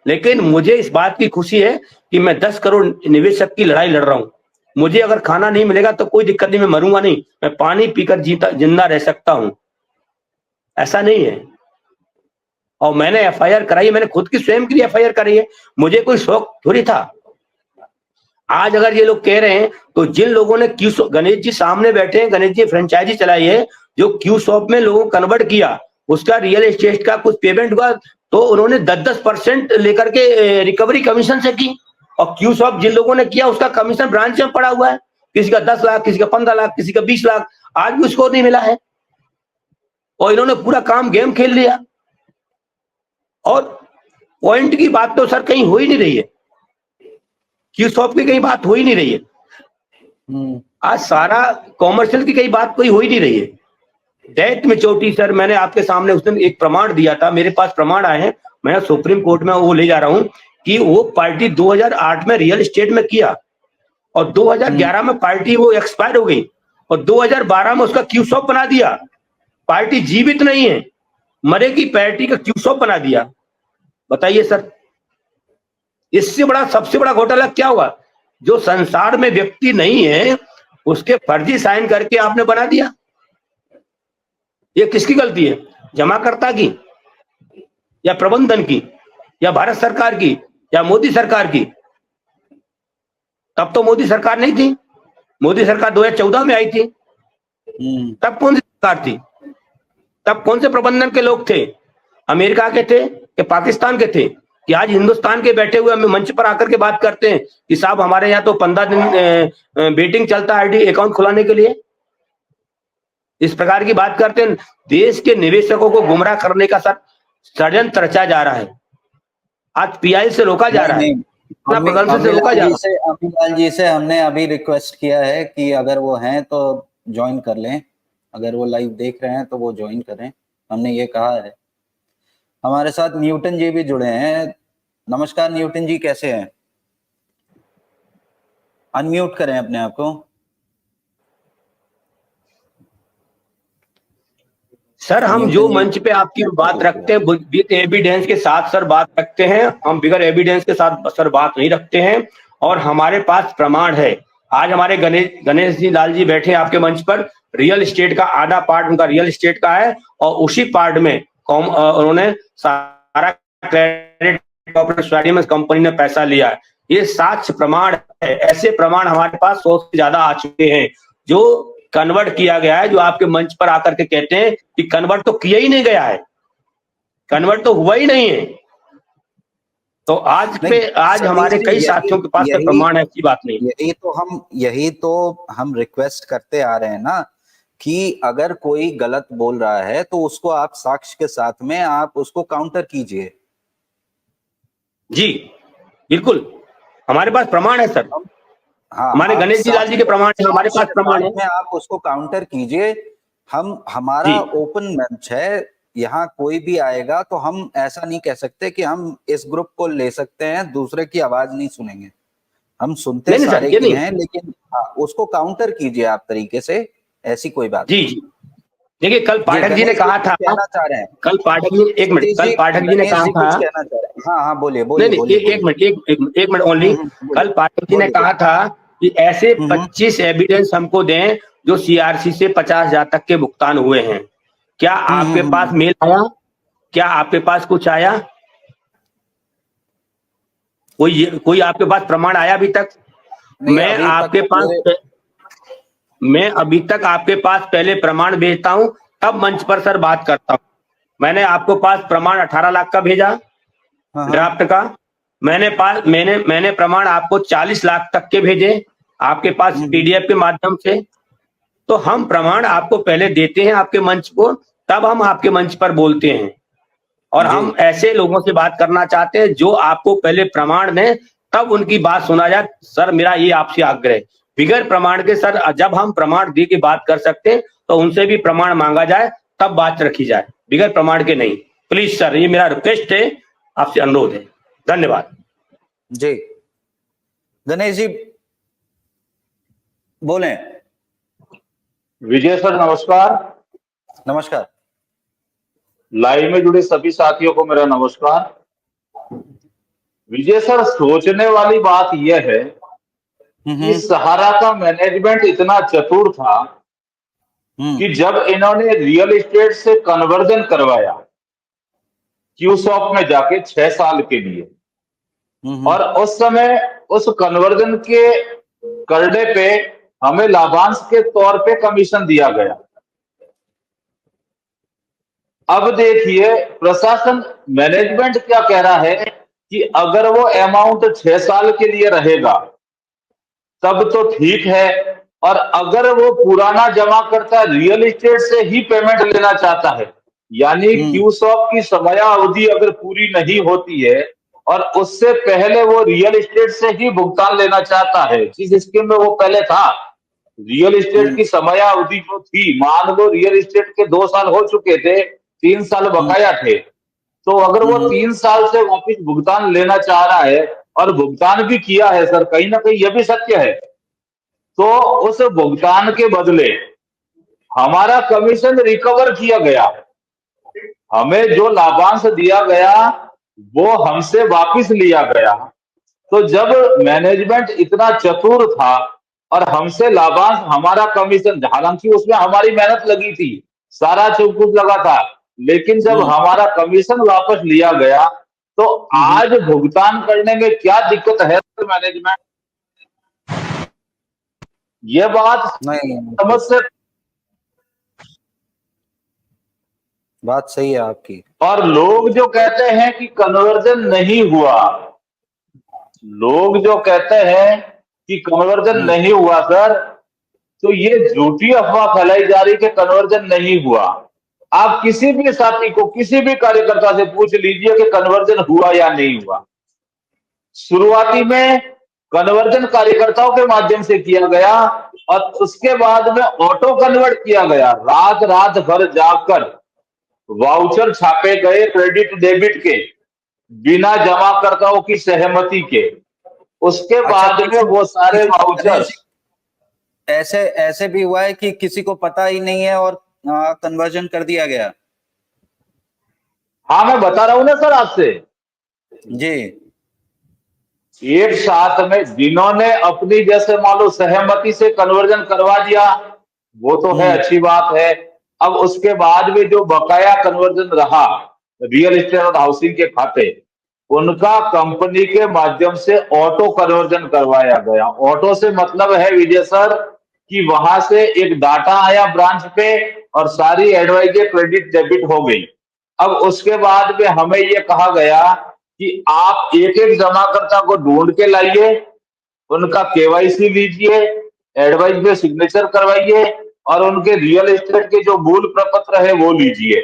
लेकिन मुझे इस बात की खुशी है कि मैं 10 करोड़ निवेशक की लड़ाई लड़ रहा हूं। मुझे अगर खाना नहीं मिलेगा तो कोई दिक्कत नहीं, मैं मरूंगा नहीं, मैं पानी पीकर जिंदा रह सकता हूं। ऐसा नहीं है। और मैंने एफआईआर कराई है, मैंने खुद की स्वयं की एफआईआर कराई है, मुझे कोई शौक थोड़ी था। आज अगर ये लोग कह रहे हैं तो जिन लोगों ने गणेश जी सामने बैठे हैं, गणेश जी फ्रेंचाइजी चलाई है, जो क्यू शॉप में लोगों को कन्वर्ट किया, उसका रियल एस्टेट का कुछ पेमेंट हुआ तो उन्होंने 10-10% लेकर के रिकवरी कमीशन से की। और क्यू शॉप जिन लोगों ने किया उसका कमीशन ब्रांच में पड़ा हुआ है, किसी का 10 लाख, किसी का 15 लाख, किसी का 20 लाख, आज भी उसको नहीं मिला है। और इन्होंने पूरा काम गेम खेल लिया। और पॉइंट की बात तो सर कहीं हो ही नहीं रही है, क्यू शॉप की कहीं बात हो ही नहीं रही है। आज सारा कॉमर्शियल की कहीं बात कोई हो ही नहीं रही है। डेथ मेच्योरिटी सर, मैंने आपके सामने उस दिन एक प्रमाण दिया था, मेरे पास प्रमाण आए हैं, मैं सुप्रीम कोर्ट में वो ले जा रहा हूं कि वो पार्टी 2008 में रियल एस्टेट में किया और 2011 में पार्टी वो एक्सपायर हो गई और 2012 में उसका क्यू शॉप बना दिया। पार्टी जीवित नहीं है, मरेगी, पार्टी का क्यू शॉप बना दिया। बताइए सर, इससे बड़ा, सबसे बड़ा घोटाला क्या हुआ? जो संसार में व्यक्ति नहीं है उसके फर्जी साइन करके आपने बना दिया। ये किसकी गलती है? जमाकर्ता की या प्रबंधन की या भारत सरकार की या मोदी सरकार की? तब तो मोदी सरकार नहीं थी, मोदी सरकार 2014 में आई थी। तब कौन सी सरकार थी? तब कौन से प्रबंधन के लोग थे? अमेरिका के थे कि पाकिस्तान के थे? कि आज हिंदुस्तान के बैठे हुए हमें मंच पर आकर के बात करते हैं कि साहब हमारे यहाँ तो 15 दिन वेटिंग चलता है आईडी अकाउंट खुलाने के लिए। इस प्रकार की बात करते हैं। देश के निवेशकों को गुमराह करने का सर षड्यंत्र रचा जा रहा है। आज पीआई से रोका जा रहा है, अमिलाल जी से हमने अभी रिक्वेस्ट किया है कि अगर वो हैं तो ज्वाइन कर लें, अगर वो लाइव देख रहे हैं तो वो ज्वाइन करें, हमने ये कहा है। हमारे साथ न्यूटन जी भी जुड़े हैं। नमस्कार न्यूटन जी, कैसे हैं? अनम्यूट करें अपने आप को। सर हम जो मंच पे आपकी बात रखते हैं विद एविडेंस के साथ सर बात रखते हैं, हम बिगर एविडेंस के साथ सर बात नहीं रखते हैं। और हमारे पास प्रमाण है। आज हमारे गणेश जी लाल जी बैठे आपके मंच पर, रियल एस्टेट का आधा पार्ट उनका रियल एस्टेट का है और उसी पार्ट में उन्होंने सारा क्रेडिट कंपनी ने पैसा लिया है। ये साक्ष्य प्रमाण है। ऐसे प्रमाण हमारे पास 100 से ज्यादा आ चुके हैं जो कन्वर्ट किया गया है। जो आपके मंच पर आकर के कहते हैं कि कन्वर्ट तो किया ही नहीं गया है, कन्वर्ट तो हुआ ही नहीं है। तो आज हमारे कई साथियों के पास प्रमाण है, ऐसी बात नहीं। यही तो हम रिक्वेस्ट करते आ रहे हैं ना कि अगर कोई गलत बोल रहा है तो उसको आप साक्ष्य के साथ में आप उसको काउंटर कीजिए। जी बिल्कुल, हमारे पास प्रमाण है सर। हाँ, हमारे गणेश जी लाल जी के प्रमाण है, हमारे पास प्रमाण है। आप उसको काउंटर कीजिए। हमारा ओपन मंच है, यहाँ कोई भी आएगा तो हम ऐसा नहीं कह सकते कि हम इस ग्रुप को ले सकते हैं, दूसरे की आवाज नहीं सुनेंगे। हम सुनते सारे की हैं, लेकिन उसको काउंटर कीजिए आप तरीके से, ऐसी कोई बात जी जी। देखिए कल पाठक जी ने कहा था, कहना चाह रहे हैं कल पाठक जी, एक मिनट, कल पाठक जी ने कहा था, कहना चाह रहे हैं। हाँ बोलिए एक मिनट ओनली। कल पाठक जी ने कहा था कि ऐसे 25 एविडेंस हमको दें जो सीआरसी से 50,000 तक के भुगतान हुए हैं। क्या आपके पास मेल आया? क्या आपके पास कुछ आया? कोई आपके पास प्रमाण आया अभी तक? मैं अभी तक आपके पास पहले प्रमाण भेजता हूं, तब मंच पर सर बात करता हूं। मैंने आपको पास प्रमाण 18 लाख का भेजा ड्राफ्ट का। मैंने प्रमाण आपको 40 लाख तक के भेजे आपके पास पीडीएफ के माध्यम से। तो हम प्रमाण आपको पहले देते हैं आपके मंच को, तब हम आपके मंच पर बोलते हैं। और हम ऐसे लोगों से बात करना चाहते हैं जो आपको पहले प्रमाण दें, तब उनकी बात सुना जाए। सर मेरा ये आपसे आग्रह है, बिगर प्रमाण के सर जब हम प्रमाण दे के बात कर सकते हैं तो उनसे भी प्रमाण मांगा जाए, तब बात रखी जाए, बिगर प्रमाण के नहीं। प्लीज सर, ये मेरा रिक्वेस्ट है, आपसे अनुरोध है। धन्यवाद जी। गणेश जी बोले। विजय सर नमस्कार। नमस्कार। लाइव में जुड़े सभी साथियों को मेरा नमस्कार। विजय सर, सोचने वाली बात यह है कि सहारा का मैनेजमेंट इतना चतुर था कि जब इन्होंने रियल एस्टेट से कन्वर्जन करवाया क्यू शॉप में जाके 6 साल के लिए, और उस समय उस कन्वर्जन के करने पे हमें लाभांश के तौर पे कमीशन दिया गया। अब देखिए प्रशासन मैनेजमेंट क्या कह रहा है कि अगर वो अमाउंट 6 साल के लिए रहेगा तब तो ठीक है, और अगर वो पुराना जमा करता है, रियल एस्टेट से ही पेमेंट लेना चाहता है, यानी क्यू शॉप की समयावधि अगर पूरी नहीं होती है और उससे पहले वो रियल एस्टेट से ही भुगतान लेना चाहता है, जिस स्कीम में वो पहले था, रियल एस्टेट की समयावधि जो थी, मान लो रियल एस्टेट के 2 साल हो चुके थे, 3 साल बकाया थे, तो अगर वो 3 साल से वापिस भुगतान लेना चाह रहा है और भुगतान भी किया है सर, कहीं ना कहीं यह भी सत्य है, तो उस भुगतान के बदले हमारा कमीशन रिकवर किया गया, हमें जो लाभांश दिया गया वो हमसे वापिस लिया गया। तो जब मैनेजमेंट इतना चतुर था और हमसे लाभांश, हमारा कमीशन, हालांकि उसमें हमारी मेहनत लगी थी, सारा सब कुछ लगा था, लेकिन जब हमारा कमीशन वापस लिया गया तो आज भुगतान करने में क्या दिक्कत है मैनेजमेंट? ये बात नहीं, समझ से, बात सही है आपकी। और लोग जो कहते हैं कि कन्वर्जन नहीं हुआ, लोग जो कहते हैं कि कन्वर्जन नहीं हुआ सर, तो ये झूठी अफवाह फैलाई जा रही कि कन्वर्जन नहीं हुआ। आप किसी भी साथी को, किसी भी कार्यकर्ता से पूछ लीजिए कि कन्वर्जन हुआ या नहीं हुआ। शुरुआती में कन्वर्जन कार्यकर्ताओं के माध्यम से किया गया और उसके बाद में ऑटो कन्वर्ट किया गया, रात रात भर जाकर वाउचर छापे गए क्रेडिट डेबिट के, बिना जमाकर्ताओं की सहमति के। उसके बाद में वो सारे वाउचर्स, ऐसे ऐसे भी हुआ है कि किसी को पता ही नहीं है और कन्वर्जन कर दिया गया। हाँ मैं बता रहा हूं ना सर आपसे, जी, एक साथ में जिन्होंने अपनी जैसे मान लो सहमति से कन्वर्जन करवा दिया, वो तो है, अच्छी बात है। अब उसके बाद में जो बकाया कन्वर्जन रहा रियल एस्टेट और हाउसिंग के खाते, उनका कंपनी के माध्यम से ऑटो कन्वर्जन करवाया गया। ऑटो से मतलब है विजय सर कि वहां से एक डाटा आया ब्रांच पे और सारी एडवाइजर क्रेडिट डेबिट हो गई। अब उसके बाद में हमें ये कहा गया कि आप एक एक जमाकर्ता को ढूंढ के लाइए, उनका केवाईसी लीजिए, एडवाइस में सिग्नेचर करवाइए और उनके रियल एस्टेट के जो मूल प्रपत्र है वो लीजिए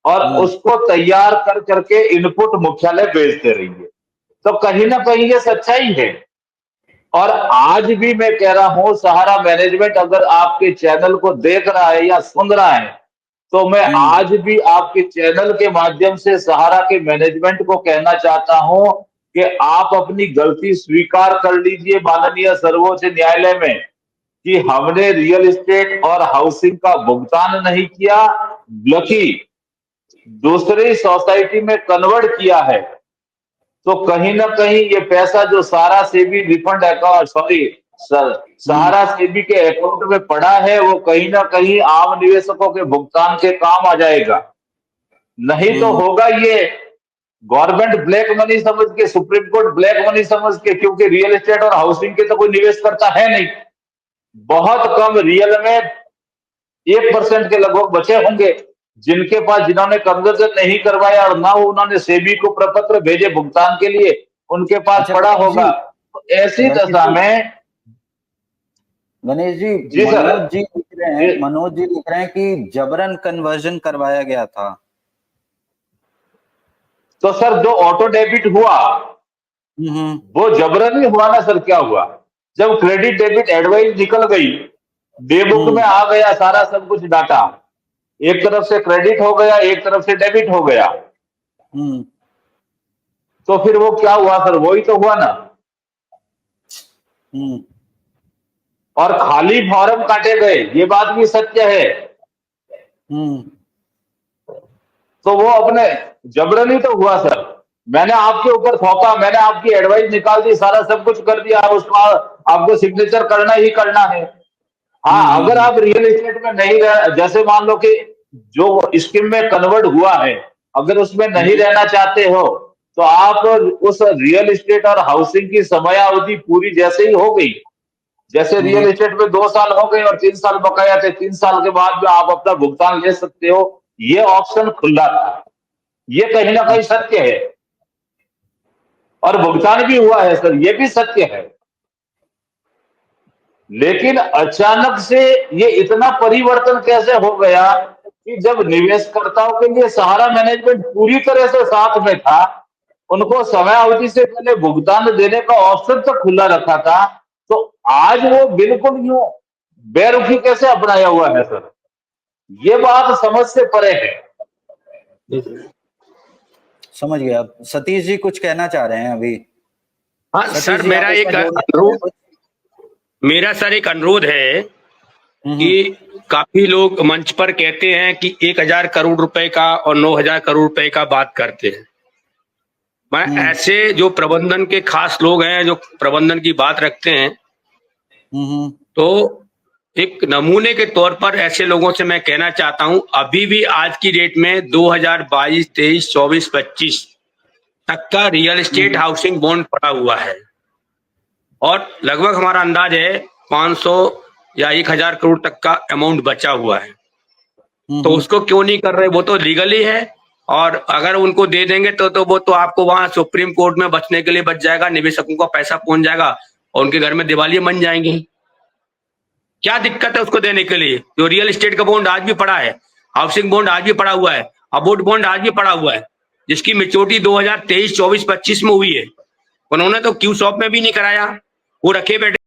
और उसको तैयार कर करके इनपुट मुख्यालय भेजते रहिए। तो कहीं ना कहीं ये सच्चाई है। और आज भी मैं कह रहा हूं, सहारा मैनेजमेंट अगर आपके चैनल को देख रहा है या सुन रहा है, तो मैं आज भी आपके चैनल के माध्यम से सहारा के मैनेजमेंट को कहना चाहता हूं कि आप अपनी गलती स्वीकार कर लीजिए माननीय सर्वोच्च न्यायालय में कि हमने रियल एस्टेट और हाउसिंग का भुगतान नहीं किया, बल्कि दूसरी सोसाइटी में कन्वर्ट किया है। तो कहीं ना कहीं ये पैसा जो सारा सेबी रिफंड अकाउंट, सॉरी सहारा सेबी के अकाउंट में पड़ा है, वो कहीं ना कहीं आम निवेशकों के भुगतान के काम आ जाएगा। नहीं तो होगा ये गवर्नमेंट ब्लैक मनी समझ के, सुप्रीम कोर्ट ब्लैक मनी समझ के, क्योंकि रियल एस्टेट और हाउसिंग के तो कोई निवेश करता है नहीं, बहुत कम, रियल में 1% के लगभग बचे होंगे जिनके पास, जिन्होंने कन्वर्जन नहीं करवाया और ना उन्होंने सेबी को प्रपत्र भेजे भुगतान के लिए, उनके पास पड़ा होगा। तो ऐसी दशा में गणेश जी, जी सर, मनोज जी लिख रहे हैं कि जबरन कन्वर्जन करवाया गया था। तो सर जो ऑटो डेबिट हुआ वो जबरन ही हुआ ना सर? क्या हुआ? जब क्रेडिट डेबिट एडवाइस निकल गई, डे बुक में आ गया सारा सब कुछ डाटा, एक तरफ से क्रेडिट हो गया, एक तरफ से डेबिट हो गया, तो फिर वो क्या हुआ सर? वही तो हुआ ना। और खाली फॉर्म काटे गए, ये बात भी सत्य है। तो वो अपने जबरन ही तो हुआ सर। मैंने आपके ऊपर थोपा, मैंने आपकी एडवाइस निकाल दी, सारा सब कुछ कर दिया, उसका आपको सिग्नेचर करना ही करना है। हाँ, अगर आप रियल एस्टेट में नहीं रह, जैसे मान लो कि जो स्कीम में कन्वर्ट हुआ है, अगर उसमें नहीं रहना चाहते हो तो आप उस रियल एस्टेट और हाउसिंग की समयावधि पूरी जैसे ही हो गई, जैसे रियल एस्टेट में 2 साल हो गए और 3 साल बकाया थे, 3 साल के बाद भी आप अपना भुगतान ले सकते हो, ये ऑप्शन खुला था। ये कहीं ना कहीं सत्य है और भुगतान भी हुआ है सर, ये भी सत्य है। लेकिन अचानक से ये इतना परिवर्तन कैसे हो गया कि जब निवेशकर्ताओं के लिए सहारा मैनेजमेंट पूरी तरह से साथ में था, उनको समय अवधि से पहले भुगतान देने का ऑप्शन तक खुला रखा था, तो आज वो बिल्कुल यूं बेरुखी कैसे अपनाया हुआ है सर? ये बात समझ से परे है। समझ गया। सतीश जी कुछ कहना चाह रहे हैं अभी? हाँ सर, मेरा एक अनुरोध है कि काफी लोग मंच पर कहते हैं कि 1000 करोड़ रुपए का और 9000 करोड़ रुपए का बात करते हैं। मैं ऐसे जो प्रबंधन के खास लोग हैं, जो प्रबंधन की बात रखते हैं, तो एक नमूने के तौर पर ऐसे लोगों से मैं कहना चाहता हूं, अभी भी आज की डेट में 2022, 23, 24, 25 तक का रियल एस्टेट हाउसिंग बॉन्ड पड़ा हुआ है और लगभग हमारा अंदाज है 500 या 1000 करोड़ तक का अमाउंट बचा हुआ है। तो उसको क्यों नहीं कर रहे? वो तो लीगली है और अगर उनको दे देंगे तो वो तो आपको वहां सुप्रीम कोर्ट में बचने के लिए बच जाएगा, निवेशकों का पैसा पहुंच जाएगा और उनके घर में दिवालियां बन जाएंगी। क्या दिक्कत है उसको देने के लिए? जो रियल एस्टेट का बॉन्ड आज भी पड़ा है, हाउसिंग बॉन्ड आज भी पड़ा हुआ है, अबोट बॉन्ड आज भी पड़ा हुआ है, जिसकी मेच्योरिटी 2023, 24, 25 में हुई है। उन्होंने तो क्यू शॉप में भी नहीं कराया, वो रखे बैठे